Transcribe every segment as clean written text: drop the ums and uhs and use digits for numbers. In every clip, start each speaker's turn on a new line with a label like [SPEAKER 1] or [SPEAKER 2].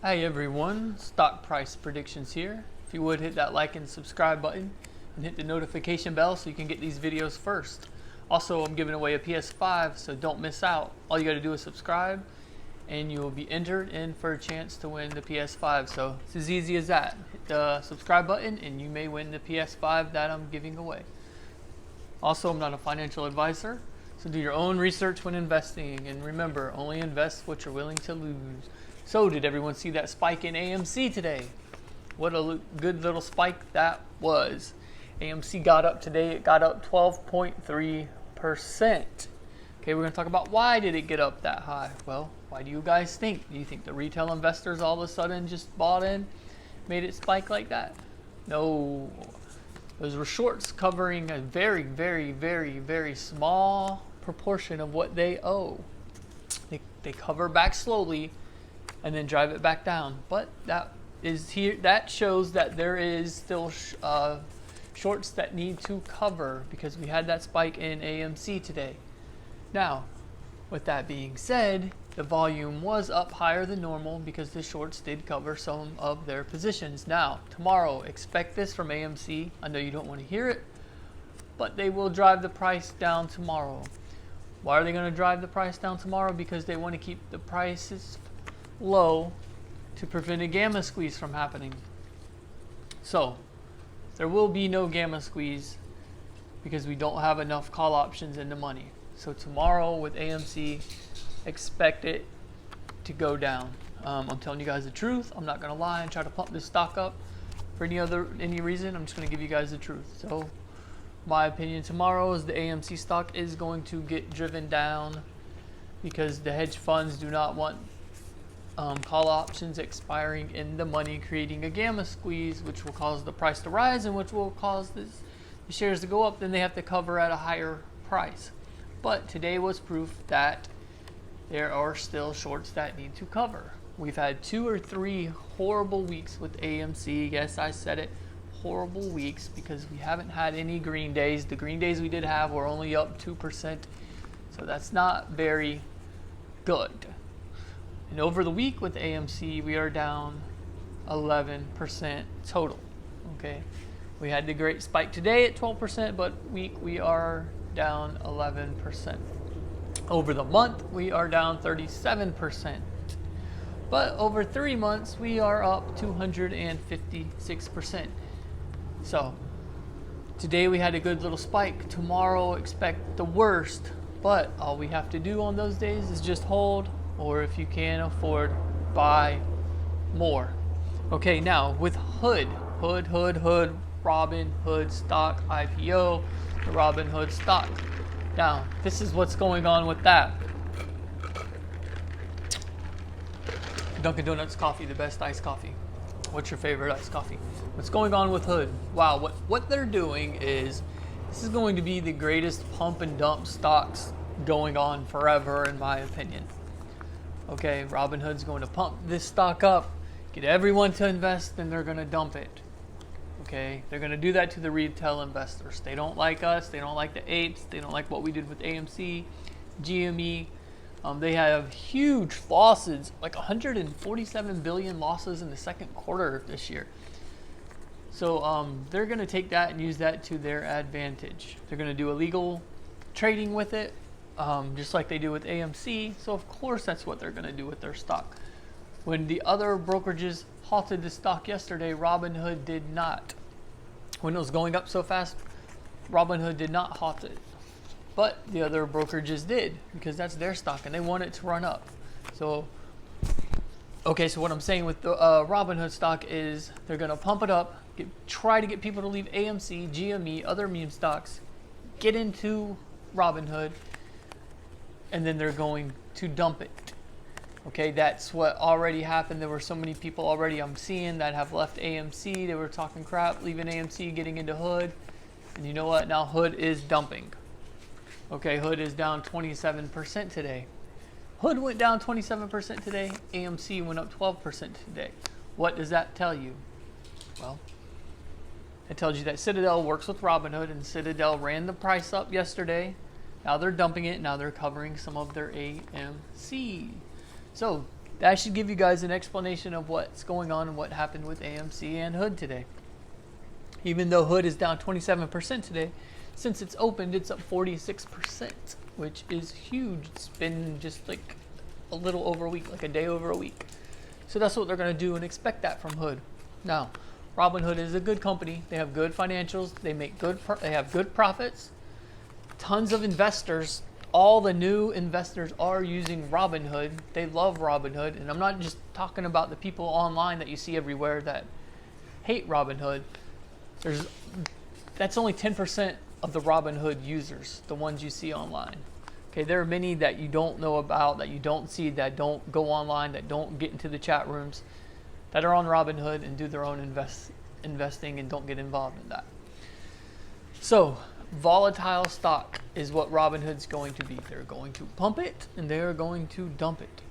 [SPEAKER 1] Hi everyone, stock price predictions here. If you would hit that like and subscribe button and hit the notification bell so you can get these videos first. Also, I'm giving away a PS5, so don't miss out. All you got to do is subscribe and you will be entered in for a chance to win the PS5. So it's as easy as that. Hit the subscribe button and you may win the PS5 that I'm giving away. Also, I'm not a financial advisor, so do your own research when investing, and remember, only invest what you're willing to lose. So did everyone see that spike in AMC today? What a good little spike that was. AMC got up today, it got up 12.3%. Okay, we're going to talk about why did it get up that high. Well, why do you guys think? Do you think the retail investors all of a sudden just bought in, made it spike like that? No. Those were shorts covering a very, very, very, very small proportion of what they owe. They cover back slowly and then drive it back down. But that shows that there is still shorts that need to cover because we had that spike in AMC today. Now, with that being said, the volume was up higher than normal because the shorts did cover some of their positions. Now, tomorrow, expect this from AMC. I know you don't want to hear it, but they will drive the price down tomorrow. Why are they going to drive the price down tomorrow? Because they want to keep the prices low to prevent a gamma squeeze from happening. So there will be no gamma squeeze because we don't have enough call options in the money. So tomorrow with AMC, expect it to go down. I'm telling you guys the truth. I'm not gonna lie and try to pump this stock up for any reason. I'm just gonna give you guys the truth. So my opinion tomorrow is the AMC stock is going to get driven down because the hedge funds do not want call options expiring in the money, creating a gamma squeeze, which will cause the price to rise and which will cause the shares to go up. Then they have to cover at a higher price. But today was proof that there are still shorts that need to cover. We've had 2 or 3 horrible weeks with AMC. Yes, I said it, horrible weeks, because we haven't had any green days. The green days we did have were only up 2%, so that's not very good. And over the week with AMC, we are down 11% total. Okay, we had the great spike today at 12%, but we are down 11%. Over the month, we are down 37%. But over 3 months, we are up 256%. So today we had a good little spike. Tomorrow, expect the worst. But all we have to do on those days is just hold, or if you can afford, buy more. Okay, now with HOOD, Robinhood stock IPO, the Robinhood stock. Now, this is what's going on with that. Dunkin' Donuts coffee, the best iced coffee. What's your favorite iced coffee? What's going on with HOOD? Wow, what they're doing is, this is going to be the greatest pump and dump stocks going on forever, in my opinion. Okay, Robinhood's going to pump this stock up, get everyone to invest, and they're going to dump it. Okay, they're going to do that to the retail investors. They don't like us. They don't like the apes. They don't like what we did with AMC, GME. They have huge losses, like 147 billion losses in the second quarter of this year. So they're going to take that and use that to their advantage. They're going to do illegal trading with it, just like they do with AMC. So of course that's what they're going to do with their stock. When the other brokerages halted the stock yesterday, Robinhood did not. When it was going up so fast, Robinhood did not halt it. But the other brokerages did, because that's their stock and they want it to run up. So, okay, so what I'm saying with the Robinhood stock is they're going to pump it up, try to get people to leave AMC, GME, other meme stocks, get into Robinhood, and then they're going to dump it. Okay, that's what already happened. There were so many people already I'm seeing that have left AMC. They were talking crap, leaving AMC, getting into HOOD. And you know what? Now HOOD is dumping. Okay, HOOD is down 27% today. HOOD went down 27% today. AMC went up 12% today. What does that tell you? Well, it tells you that Citadel works with Robinhood, and Citadel ran the price up yesterday. Now they're dumping it. Now they're covering some of their AMC. So that should give you guys an explanation of what's going on and what happened with AMC and HOOD today. Even though HOOD is down 27% today, since it's opened, it's up 46%, which is huge. It's been just like a little over a week, like a day over a week. So that's what they're going to do, and expect that from HOOD. Now, Robinhood is a good company. They have good financials. They make they have good profits. Tons of investors. All the new investors are using Robinhood. They love Robinhood, and I'm not just talking about the people online that you see everywhere that hate Robinhood. That's only 10% of the Robinhood users, the ones you see online. Okay, there are many that you don't know about, that you don't see, that don't go online, that don't get into the chat rooms, that are on Robinhood and do their own investing and don't get involved in that. So, volatile stock is what Robinhood's going to be. They're going to pump it and they're going to dump it.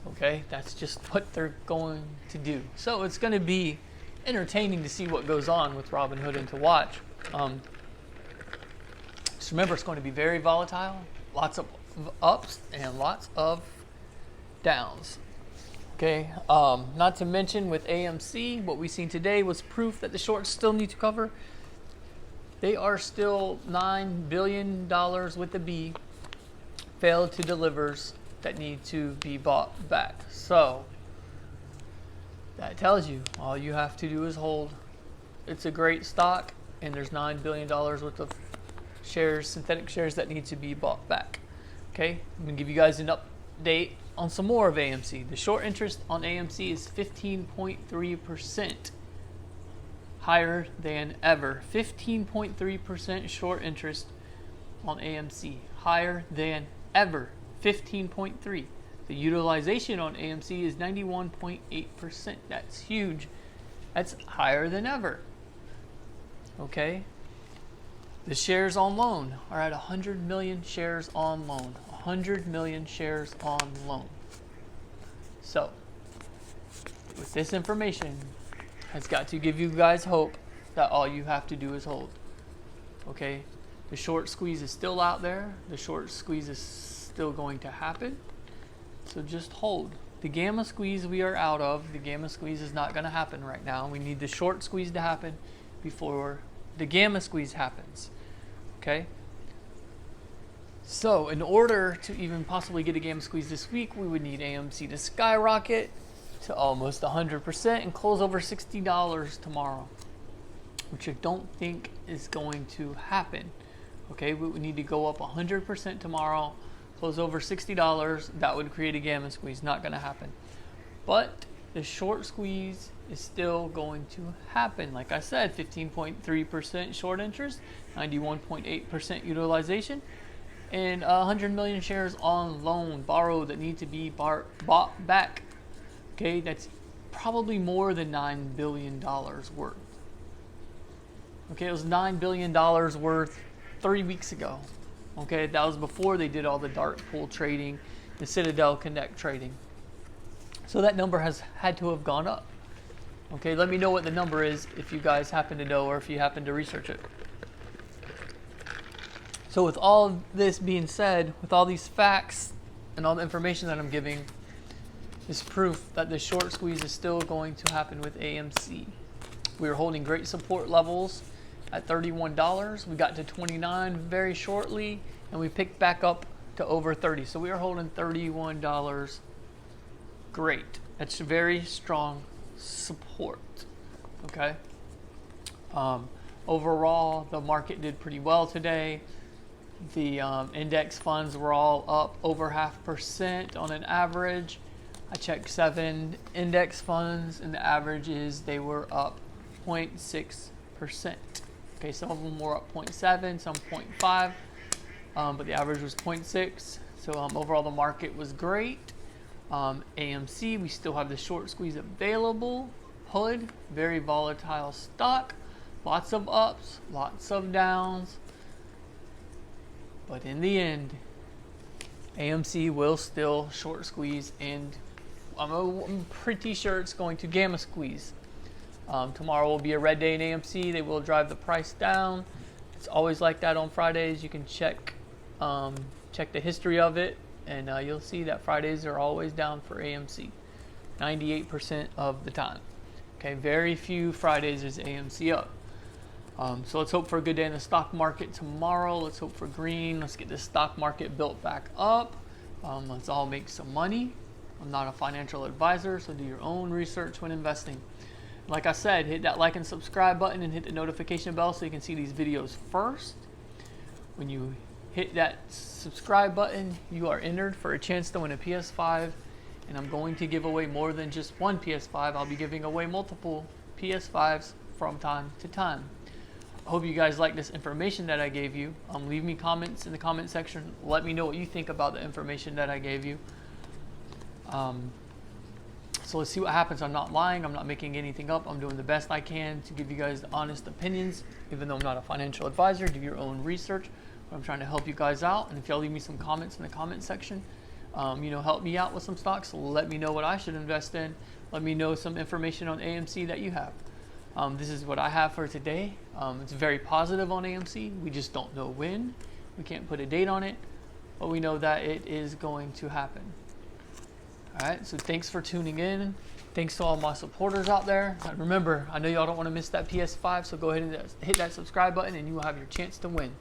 [SPEAKER 1] Okay, that's just what they're going to do. So it's going to be entertaining to see what goes on with Robinhood and to watch. Just remember, it's going to be very volatile. Lots of ups and lots of downs. Okay, not to mention with AMC, what we've seen today was proof that the shorts still need to cover. They are still $9 billion with a B, failed to delivers that need to be bought back. So that tells you all you have to do is hold. It's a great stock, and there's $9 billion worth of shares, synthetic shares that need to be bought back. Okay, I'm gonna give you guys an update on some more of AMC. The short interest on AMC is 15.3%, higher than ever. 15.3% short interest on AMC, higher than ever. 15.3. The utilization on AMC is 91.8%. That's huge. That's higher than ever. Okay. The shares on loan are at 100 million shares on loan. 100 million shares on loan. So, with this information, has got to give you guys hope that all you have to do is hold. Okay? The short squeeze is still out there. The short squeeze is still going to happen. So just hold. The gamma squeeze we are out of. The gamma squeeze is not going to happen right now. We need the short squeeze to happen before the gamma squeeze happens. Okay? So in order to even possibly get a gamma squeeze this week, we would need AMC to skyrocket to almost 100% and close over $60 tomorrow, which I don't think is going to happen. Okay, we would need to go up 100% tomorrow, close over $60. That would create a gamma squeeze. Not going to happen. But the short squeeze is still going to happen. Like I said, 15.3% short interest, 91.8% utilization, and 100 million shares on loan, borrowed, that need to be bought back. Okay, that's probably more than $9 billion worth. Okay, it was $9 billion worth 3 weeks ago. Okay, that was before they did all the dark pool trading, the Citadel Connect trading. So that number has had to have gone up. Okay, let me know what the number is if you guys happen to know or if you happen to research it. So with all of this being said, with all these facts and all the information that I'm giving, is proof that the short squeeze is still going to happen with AMC. We are holding great support levels at $31. We got to 29 very shortly, and we picked back up to over 30. So we are holding $31. Great. That's very strong support. Okay. Overall, the market did pretty well today. The index funds were all up over 0.5% on an average. I checked 7 index funds, and the average is they were up 0.6%. Okay, some of them were up 0.7, some 0.5, but the average was 0.6. So overall, the market was great. AMC, we still have the short squeeze available. HOOD, very volatile stock. Lots of ups, lots of downs. But in the end, AMC will still short squeeze, and I'm pretty sure it's going to gamma squeeze. Tomorrow will be a red day in AMC. They will drive the price down. It's always like that on Fridays. You can check the history of it, and you'll see that Fridays are always down for AMC. 98% of the time. Okay, very few Fridays is AMC up. So let's hope for a good day in the stock market tomorrow. Let's hope for green. Let's get this stock market built back up. Let's all make some money. I'm not a financial advisor, so do your own research when investing. Like I said, hit that like and subscribe button and hit the notification bell so you can see these videos first. When you hit that subscribe button, you are entered for a chance to win a PS5. And I'm going to give away more than just one PS5. I'll be giving away multiple PS5s from time to time. I hope you guys like this information that I gave you. Leave me comments in the comment section. Let me know what you think about the information that I gave you. So let's see what happens. I'm not lying. I'm not making anything up. I'm doing the best I can to give you guys the honest opinions. Even though I'm not a financial advisor, do your own research. But I'm trying to help you guys out. And if y'all leave me some comments in the comment section, help me out with some stocks. Let me know what I should invest in. Let me know some information on AMC that you have. This is what I have for today. It's very positive on AMC. We just don't know when. We can't put a date on it, but we know that it is going to happen. All right, so thanks for tuning in. Thanks to all my supporters out there. And remember, I know y'all don't want to miss that PS5, so go ahead and hit that subscribe button and you will have your chance to win.